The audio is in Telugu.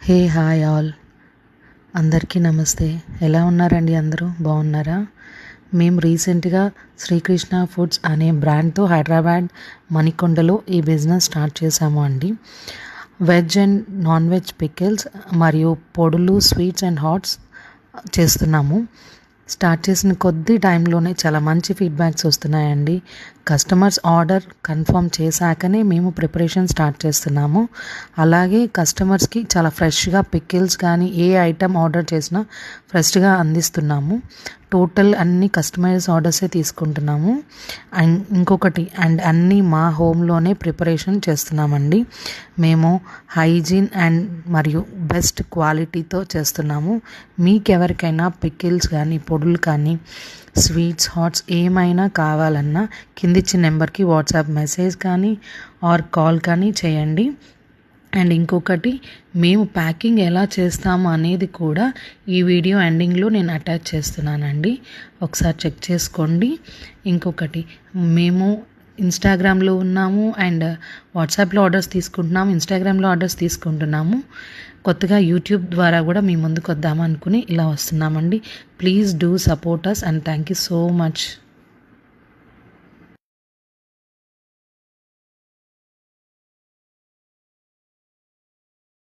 హే హాయ్ ఆల్, అందరికీ నమస్తే. ఎలా ఉన్నారండి? అందరూ బాగున్నారా? మేము రీసెంట్గా శ్రీకృష్ణ ఫుడ్స్ అనే బ్రాండ్తో హైదరాబాద్ మణికొండలో ఈ బిజినెస్ స్టార్ట్ చేశాము అండి. Veg and non veg pickles మరియు పొడులు, స్వీట్స్ అండ్ హాట్స్ చేస్తున్నాము. స్టార్ట్ చేసిన కొద్ది టైంలోనే చాలా మంచి ఫీడ్బ్యాక్స్ వస్తున్నాయండి. కస్టమర్స్ ఆర్డర్ కన్ఫర్మ్ చేశాకనే మేము ప్రిపరేషన్ స్టార్ట్ చేస్తున్నాము. అలాగే కస్టమర్స్కి చాలా ఫ్రెష్గా పికిల్స్ కానీ ఏ ఐటెం ఆర్డర్ చేసినా ఫ్రెష్గా అందిస్తున్నాము. టోటల్ అన్ని కస్టమైజ్ ఆర్డర్సే తీసుకుంటున్నాము. అండ్ ఇంకొకటి అన్నీ మా హోమ్లోనే ప్రిపరేషన్ చేస్తున్నామండి. మేము హైజీన్ అండ్ మరియు బెస్ట్ క్వాలిటీతో చేస్తున్నాము. మీకెవరికైనా పికిల్స్ కానీ పొడులు కానీ స్వీట్స్, హాట్స్ ఏమైనా కావాలన్నా కిందిచ్చిన నెంబర్కి వాట్సాప్ మెసేజ్ కానీ ఆర్ కాల్ కానీ చేయండి. అండ్ ఇంకొకటి, మేము ప్యాకింగ్ ఎలా చేస్తాము అనేది కూడా ఈ వీడియో ఎండింగ్లో నేను అటాచ్ చేస్తున్నానండి, ఒకసారి చెక్ చేసుకోండి. ఇంకొకటి, మేము ఇన్స్టాగ్రామ్లో ఉన్నాము అండ్ వాట్సాప్లో ఆర్డర్స్ తీసుకుంటున్నాము, ఇన్స్టాగ్రామ్లో ఆర్డర్స్ తీసుకుంటున్నాము. కొత్తగా యూట్యూబ్ ద్వారా కూడా మీ ముందుకు వద్దామనుకుని ఇలా వస్తున్నామండి. Please do support us and thank you so much.